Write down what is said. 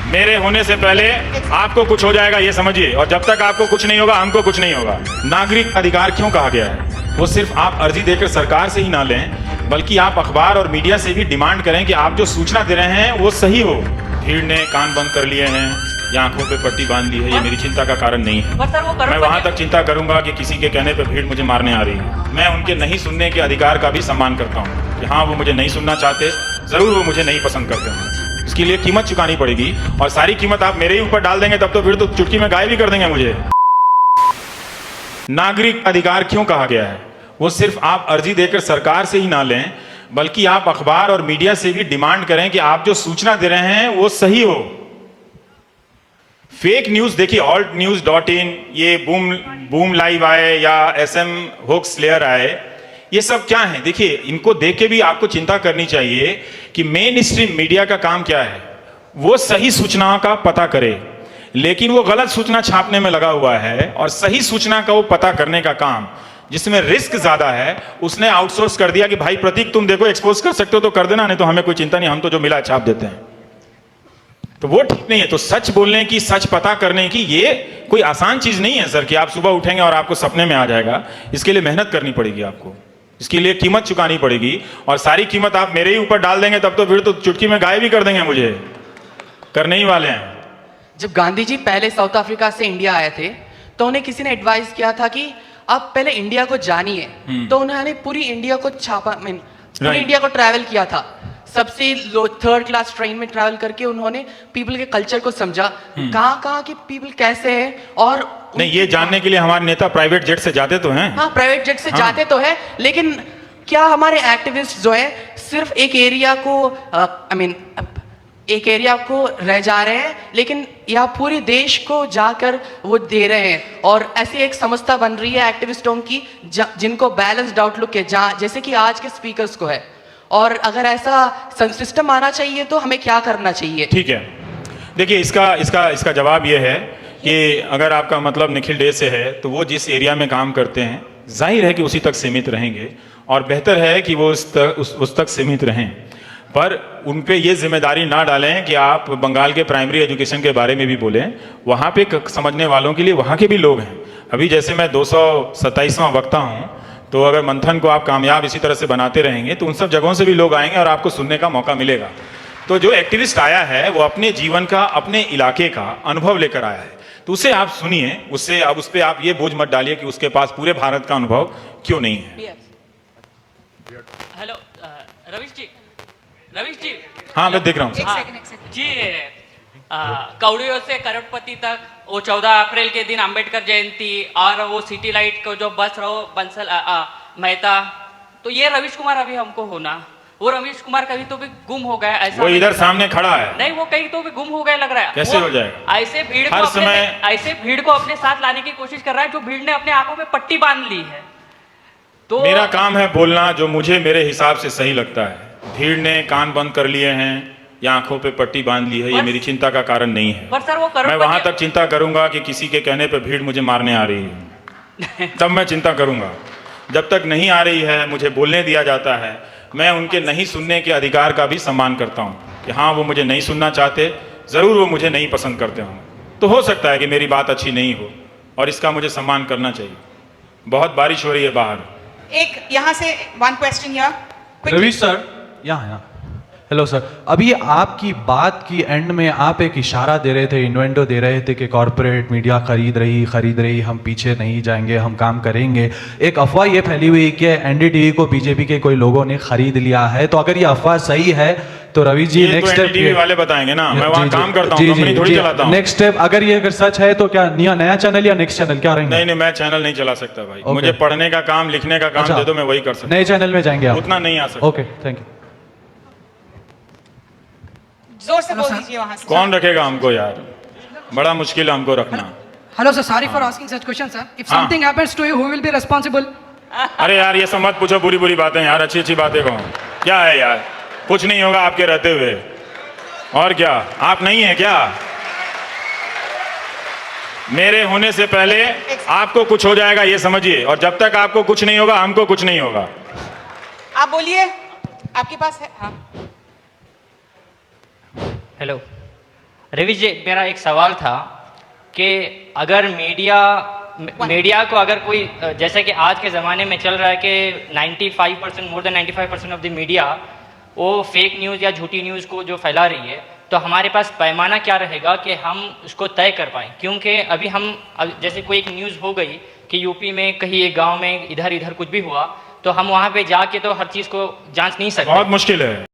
मेरे होने से पहले आपको कुछ हो जाएगा ये समझिए, और जब तक आपको कुछ नहीं होगा हमको कुछ नहीं होगा। नागरिक अधिकार क्यों कहा गया है? वो सिर्फ आप अर्जी देकर सरकार से ही ना लें, बल्कि आप अखबार और मीडिया से भी डिमांड करें कि आप जो सूचना दे रहे हैं वो सही हो। भीड़ ने कान बंद कर लिए हैं या आंखों पे पट्टी बांध ली है, ये मेरी चिंता का कारण नहीं है। मैं वहां तक चिंता करूंगा कि किसी के कहने पे भीड़ मुझे मारने आ रही है। मैं उनके नहीं सुनने के अधिकार का भी सम्मान करता हूँ कि हाँ, वो मुझे नहीं सुनना चाहते, जरूर वो मुझे नहीं पसंद करते हैं, इसके लिए कीमत चुकानी पड़ेगी। और सारी कीमत आप मेरे ही ऊपर डाल देंगे तब तो फिर तो चुटकी में गायब ही कर देंगे मुझे। नागरिक अधिकार क्यों कहा गया है? वो सिर्फ आप अर्जी देकर सरकार से ही ना लें, बल्कि आप अखबार और मीडिया से भी डिमांड करें कि आप जो सूचना दे रहे हैं वो सही हो। फेक न्यूज देखिए, altnews.in, ये बूम लाइव आए या SM होक्स लेयर आए, ये सब क्या है? देखिए, इनको देख के भी आपको चिंता करनी चाहिए कि मेन स्ट्रीम मीडिया का काम क्या है। वो सही सूचनाओं का पता करे, लेकिन वो गलत सूचना छापने में लगा हुआ है। और सही सूचना का वो पता करने का काम जिसमें रिस्क ज्यादा है, उसने आउटसोर्स कर दिया कि भाई प्रतीक तुम देखो, एक्सपोज कर सकते हो तो कर देना, नहीं तो हमें कोई चिंता नहीं, हम तो जो मिला छाप देते हैं। तो वो ठीक नहीं है। तो सच बोलने की, सच पता करने की, ये कोई आसान चीज नहीं है सर कि आप सुबह उठेंगे और आपको सपने में आ जाएगा। इसके लिए मेहनत करनी पड़ेगी आपको, इसके लिए कीमत चुकानी पड़ेगी। और सारी कीमत आप मेरे ही ऊपर डाल देंगे तब तो फिर तो चुटकी में गायब ही कर देंगे मुझे, करने ही वाले हैं। जब गांधी जी पहले साउथ अफ्रीका से इंडिया आए थे तो उन्हें किसी ने एडवाइस किया था कि आप पहले इंडिया को जानिए। तो उन्होंने पूरी इंडिया को छापा, पूरी इंडिया को ट्रैवल किया था। सबसे लो 3rd क्लास ट्रेन में ट्रैवल करके उन्होंने पीपल के कल्चर को समझा, कहाँ के पीपल कैसे हैं। और नहीं, ये जानने के लिए हमारे नेता प्राइवेट जेट से जाते तो हैं। हाँ, प्राइवेट जेट से जाते तो है, लेकिन क्या हमारे एक्टिविस्ट जो है सिर्फ एक एरिया को एक एरिया को रह जा रहे हैं, लेकिन या पूरे देश को जाकर वो दे रहे हैं। और ऐसी एक संस्था बन रही है एक्टिविस्टों की जिनको बैलेंस्ड आउटलुक है, जैसे कि आज के स्पीकर्स को है। और अगर ऐसा सिस्टम आना चाहिए तो हमें क्या करना चाहिए? ठीक है, देखिए इसका जवाब ये है कि अगर आपका मतलब निखिल डे से है तो वो जिस एरिया में काम करते हैं, जाहिर है कि उसी तक सीमित रहेंगे, और बेहतर है कि वो उस तक सीमित रहें। पर उन पे ये जिम्मेदारी ना डालें कि आप बंगाल के प्राइमरी एजुकेशन के बारे में भी बोलें। वहाँ पे समझने वालों के लिए वहाँ के भी लोग हैं। अभी जैसे मैं 227वां वक्ता हूँ, तो अगर मंथन को आप कामयाब इसी तरह से बनाते रहेंगे तो उन सब जगहों से भी लोग आएंगे और आपको सुनने का मौका मिलेगा। तो जो एक्टिविस्ट आया है वो अपने जीवन का, अपने इलाके का अनुभव लेकर आया है, तो उसे आप सुनिए। उससे अब उस पर आप ये बोझ मत डालिए कि उसके पास पूरे भारत का अनुभव क्यों नहीं है। हेलो रवीश जी, रवीश जी। हाँ, मैं देख रहा हूँ जी, कौड़ियों से करोड़पति तक वो 14 अप्रैल के दिन अंबेडकर जयंती, और वो सिटी लाइट को जो बस रहो बंसल मेहता, तो ये रवीश कुमार अभी हमको होना, वो रवीश कुमार कहीं तो भी गुम हो गया ऐसा। वो इधर सामने खड़ा है। नहीं, वो कहीं तो भी गुम हो गया लग रहा है। कैसे हो जाएगा? ऐसे भीड़ को अपने साथ लाने की कोशिश कर रहा है जो भीड़ ने अपने आंखों में पट्टी बांध ली है। तो मेरा काम है बोलना जो मुझे मेरे हिसाब से सही लगता है। भीड़ ने कान बंद कर लिए हैं या आंखों पे पट्टी बांध ली है, ये मेरी चिंता का कारण नहीं है। पर सर, वो मैं वहां तक चिंता करूंगा कि किसी के कहने पे भीड़ मुझे मारने आ रही है, तब मैं चिंता करूंगा। जब तक नहीं आ रही है, मुझे बोलने दिया जाता है, मैं उनके नहीं सुनने के अधिकार का भी सम्मान करता हूँ कि हाँ, वो मुझे नहीं सुनना चाहते, जरूर वो मुझे नहीं पसंद करते हों। तो हो सकता है कि मेरी बात अच्छी नहीं हो, और इसका मुझे सम्मान करना चाहिए। बहुत बारिश हो रही है बाहर। एक यहाँ से 1 क्वेश्चन यहाँ। रवीश सर, यहाँ हेलो सर, अभी आपकी बात की एंड में आप एक इशारा दे रहे थे, इन्वेंटो दे रहे थे कि कॉर्पोरेट मीडिया खरीद रही, हम पीछे नहीं जाएंगे, हम काम करेंगे। एक अफवाह ये फैली हुई कि NDTV को बीजेपी के कोई लोगों ने खरीद लिया है, तो अगर ये अफवाह सही है तो रवीश जी नेक्स्ट स्टेप NDTV वाले बताएंगे ना, मैं वहाँ काम करता हूँ, कंपनी थोड़ी चलाता हूँ। नेक्स्ट स्टेप अगर सच है तो क्या नया चैनल या नेक्स्ट चैनल क्या रहेंगे? नहीं, मैं चैनल नहीं चला सकता भाई। मुझे पढ़ने का काम, लिखने का काम दे दो, मैं वही कर सकता हूँ। नए चैनल में जाएंगे आप? उतना नहीं आ सकता। Okay, thank you. जोर से बोल दीजिए वहां से। कौन रखेगा हमको यार, बड़ा मुश्किल है हमको रखना। Hello sir, sorry for asking such questions sir. If something happens to you, who will be responsible? अरे यार, ये सब मत पूछो, बुरी बातें यार, अच्छी बातें कहो। क्या है यार, कुछ नहीं होगा आपके रहते हुए। और क्या, आप नहीं है क्या? मेरे होने से पहले आपको कुछ हो जाएगा ये समझिए, और जब तक आपको कुछ नहीं होगा हमको कुछ नहीं होगा। आप बोलिए, आपके पास है। हाँ, हेलो, रवि जी, मेरा एक सवाल था कि अगर मीडिया को अगर कोई जैसे कि आज के ज़माने में चल रहा है कि 95% more than 95% of the media वो फेक न्यूज़ या झूठी न्यूज़ को जो फैला रही है, तो हमारे पास पैमाना क्या रहेगा कि हम उसको तय कर पाएँ? क्योंकि अभी हम जैसे कोई एक न्यूज़ हो गई कि यूपी में कहीं एक गांव में इधर कुछ भी हुआ, तो हम वहाँ पे जाके तो हर चीज़ को जांच नहीं सकते। बहुत मुश्किल है।